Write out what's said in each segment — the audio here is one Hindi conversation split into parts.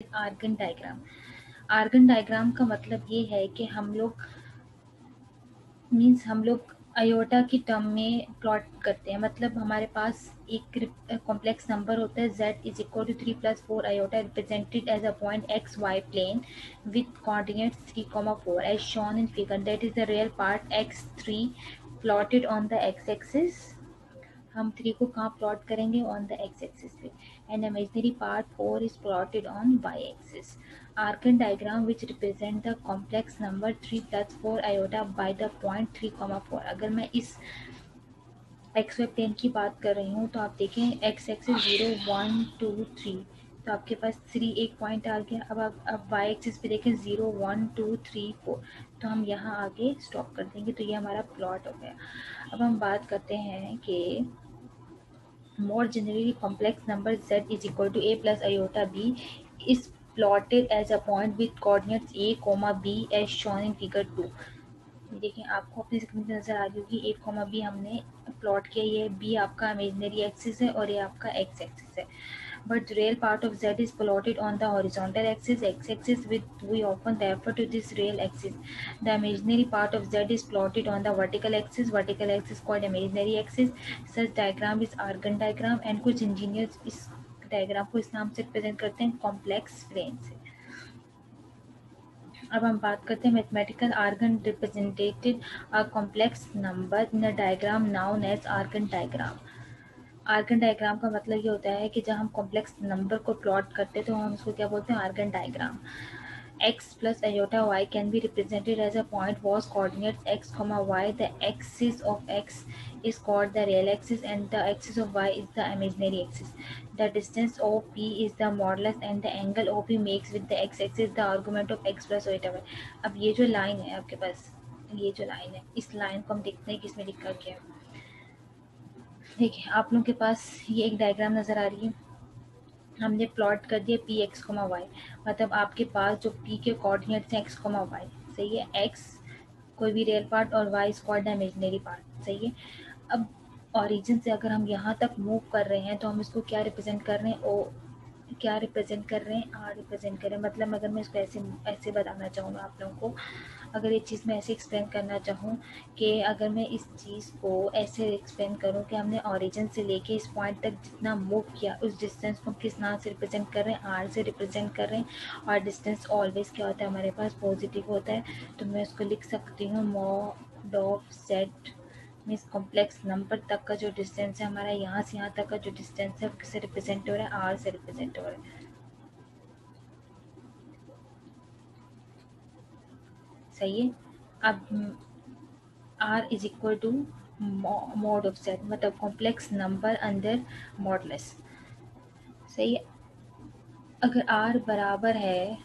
Argon diagram. आर्गन डायग्राम का मतलब ये है कि हम लोग आयोटा की टर्म में प्लॉट करते हैं। मतलब हमारे पास एक कॉम्प्लेक्स नंबर होता है z is equal to 3 + 4 iota represented as a point X Y plane with coordinates 3, 4 as shown in figure. That is the real part x3 plotted on the X axis. हम 3 को कहाँ प्लॉट करेंगे? ऑन द एक्स एक्सिस पे। And imaginary part 4 is plotted on Y axis. Argand diagram which represent the complex number 3 + 4 iota by the point 3, 4। अगर मैं इस एक्स वाई प्लेन की बात कर रही हूँ तो आप देखें एक्स एक्सिस 0, 1, 2, 3, तो आपके पास 3 एक पॉइंट आ गया। अब वाई एक्सिस पे देखें 0, 1, 2, 3, 4, तो हम यहाँ आगे स्टॉप कर देंगे। तो ये हमारा प्लॉट हो गया। अब हम बात करते हैं कि more generally complex number z is equal to a plus iota b is plotted as a point with coordinates a, b as shown in figure 2। देखिए आपको अपनी स्क्रीन पे नजर आ रही होगी a, b हमने प्लॉट किया। ये b आपका इमेजिनरी एक्सिस है और ये आपका x एक्सिस है। But the real part of z is plotted on the horizontal axis, x-axis, with we often refer to this real axis. The imaginary part of z is plotted on the vertical axis called imaginary axis. Such diagram is Argand diagram, and कुछ engineers इस डायग्राम को इस नाम से रिप्रेजेंट करते हैं कॉम्प्लेक्स प्लेन से। अब हम बात करते हैं mathematical Argand represented a complex number in a diagram known as Argand diagram. Argand diagram का मतलब ये होता है कि जब हम कॉम्प्लेक्स नंबर को प्लॉट करते हैं तो हम उसको क्या बोलते हैं? Argand diagram. x plus iota y can be represented as a point whose coordinates x, y. The axis of x is called the real axis and the axis of y is the imaginary axis. The distance OP is the modulus and the angle OP makes with the x axis the argument of x plus iota y। अब ये जो लाइन है आपके पास, ये जो लाइन है, इस लाइन को हम देखते हैं किसमें लिखा गया है। देखिए आप लोगों के पास ये एक डायग्राम नज़र आ रही है। हमने प्लॉट कर दिया पी एक्स कोमा वाई। मतलब आपके पास जो पी के कोऑर्डिनेट्स हैं एक्स कोमा वाई, सही है। एक्स कोई भी रियल पार्ट और वाई स्क्वाड इमेजिनरी पार्ट, सही है। अब ओरिजिन से अगर हम यहाँ तक मूव कर रहे हैं तो हम इसको क्या रिप्रेजेंट कर रहे हैं? ओ क्या रिप्रेजेंट कर रहे हैं? आर रिप्रेजेंट कर रहे हैं। मतलब अगर मैं इसको ऐसे ऐसे बताना चाहूँ मैं आप लोगों को, अगर ये चीज़ मैं ऐसे एक्सप्लेन करना चाहूँ कि अगर मैं इस चीज़ को ऐसे एक्सप्लेन करूँ कि हमने ओरिजिन से लेके इस पॉइंट तक जितना मूव किया उस डिस्टेंस को किस नाम से रिप्रेजेंट कर रहे हैं? आर से रिप्रेजेंट कर रहे हैं। और डिस्टेंस ऑलवेज क्या होता है हमारे पास? पॉजिटिव होता है। तो मैं उसको लिख सकती हूँ mod of set means complex number तक का जो डिस्टेंस है हमारा, यहाँ से यहाँ तक का जो डिस्टेंस है वो किससे रिप्रेजेंट हो रहा है? आर से रिप्रेजेंट हो रहा है, सही है। अब R is equal to mod of set, मतलब कॉम्प्लेक्स नंबर अंडर मॉडलेस, सही है। अगर आर बराबर है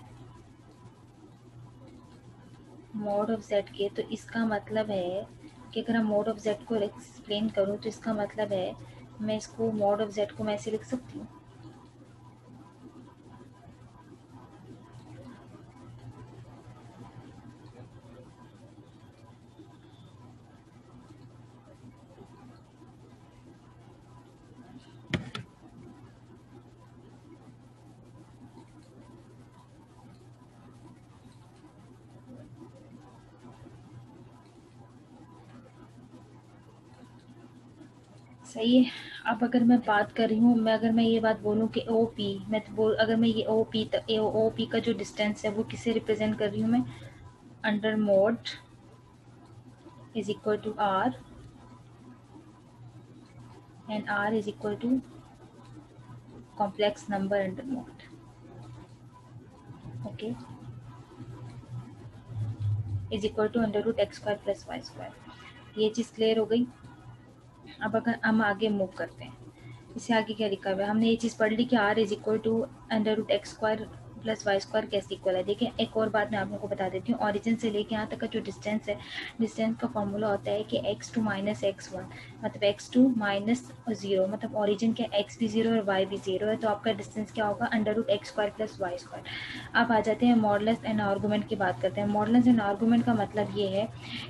मॉड ऑफ जेड के तो इसका मतलब है कि अगर हम मॉड ऑफ जेड को एक्सप्लेन करूँ तो इसका मतलब है मैं इसको मॉड ऑफ जेड को मैं ऐसे लिख सकती हूँ। सही है। अब अगर मैं बात कर रही हूँ, मैं अगर मैं ये बात बोलूँ कि ओ पी, मैं तो बोल अगर मैं ये ओ पी का जो डिस्टेंस है वो किसे रिप्रेजेंट कर रही हूँ मैं? Under mod is equal to R and R is equal to complex number under mod. Okay, is equal to under root x square plus Y square. ये चीज़ क्लियर हो गई। अब अगर हम आगे मूव करते हैं, इससे आगे क्या लिखा हुआ है? हमने ये चीज़ पढ़ ली कि R is equal to under root x square plus Y square कैसे इक्वल है। देखिए एक और बात मैं आप लोगों को बता देती हूँ। ऑरिजिन से लेके यहाँ तक का जो डिस्टेंस है, डिस्टेंस का फॉर्मूला होता है कि x2 माइनस x1, मतलब x2 माइनस 0, मतलब ऑरिजिन के x भी 0 और y भी 0 है। तो आपका डिस्टेंस क्या होगा? Under root x square plus Y square. अब आ जाते हैं मॉडुलस एंड आर्गूमेंट की बात करते हैं। मॉडुलस एंड आर्गूमेंट का मतलब ये है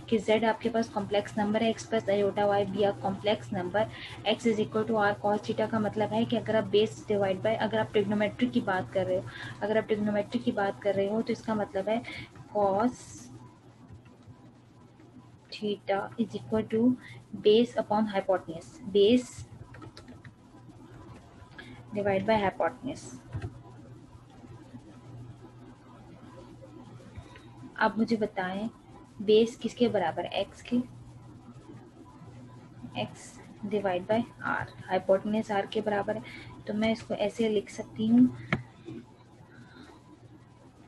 कि z आपके पास कॉम्प्लेक्स नंबर है, x प्लस आयोटा y भी complex number, x is equal to are cos theta का मतलब है कि अगर आप बेस डिवाइड बाय, अगर आप ट्रिग्नोमेट्री की बात कर रहे हो, अगर आप आप ट्रिग्नोमेट्री की बात कर रहे हो तो इसका मतलब है cos theta is equal to base upon hypotenuse, base divide by hypotenuse. आप मुझे बताएं बेस किसके बराबर है, एक्स के, X divide by R, hypotenuse R के बराबर है। तो मैं इसको ऐसे लिख सकती हूँ,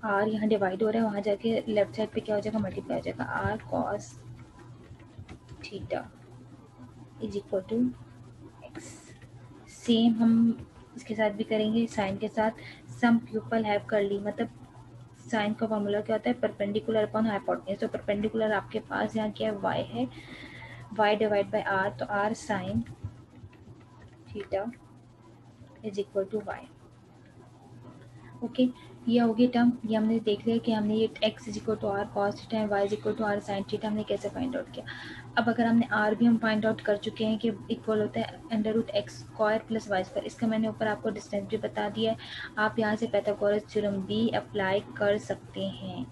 आर यहाँ डिवाइड हो रहा है, वहाँ जाके लेफ्ट साइड पे क्या हो जाएगा, मल्टीप्लाई हो जाएगा, r cos theta is equal to x. Same हम इसके साथ भी करेंगे, साइन के साथ। सम पीपल हैव कर ली, मतलब साइन का फॉर्मूला क्या होता है, परपेंडिकुलर अपॉन हाइपोटेन्यूज। तो परपेंडिकुलर आपके पास यहाँ क्या है, वाई है, वाई डिवाइड बाय आर, तो r sine theta is equal to y. Okay, ये होगी टर्म, ये हमने देख लिया कि हमने ये x is equal to are cos theta and y is equal to r sine theta हमने कैसे फाइंड आउट किया। अब अगर हमने आर भी हम फाइंड आउट कर चुके हैं कि इक्वल होता है under root x square plus Y square, इसका मैंने ऊपर आपको डिस्टेंस भी बता दिया है। आप यहाँ से पाइथागोरस थ्योरम भी अप्लाई कर सकते हैं।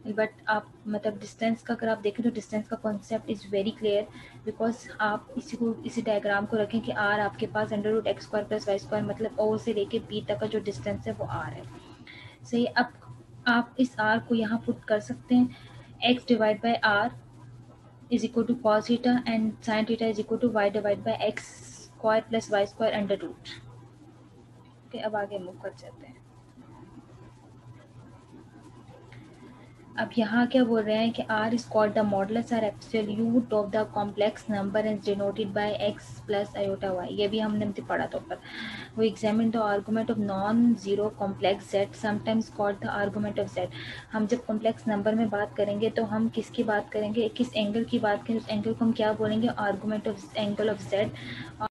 बट आप मतलब डिस्टेंस का अगर आप देखें तो डिस्टेंस का concept is very clear, because आप इसी डायग्राम को रखें कि आर आपके पास under root x square plus Y square, मतलब ओ से लेके बी तक का जो डिस्टेंस है वो आर है। सही, अब आप इस आर को यहाँ पुट कर सकते हैं, x divide by r is equal to cos theta and sine theta is equal to y divide by x square plus Y square under root. Okay, अब आगे मूव कर जाते हैं। अब यहाँ क्या बोल रहे हैं कि R is called the modulus or absolute of the complex number and denoted by x plus iota y। ये भी हमने पढ़ा था ऊपर। We examine the argument of non-zero complex z, sometimes called the argument of z। हम जब कॉम्प्लेक्स नंबर में बात करेंगे तो हम किसकी बात करेंगे, किस एंगल की बात करें, उस एंगल को हम क्या बोलेंगे, argument of angle of z।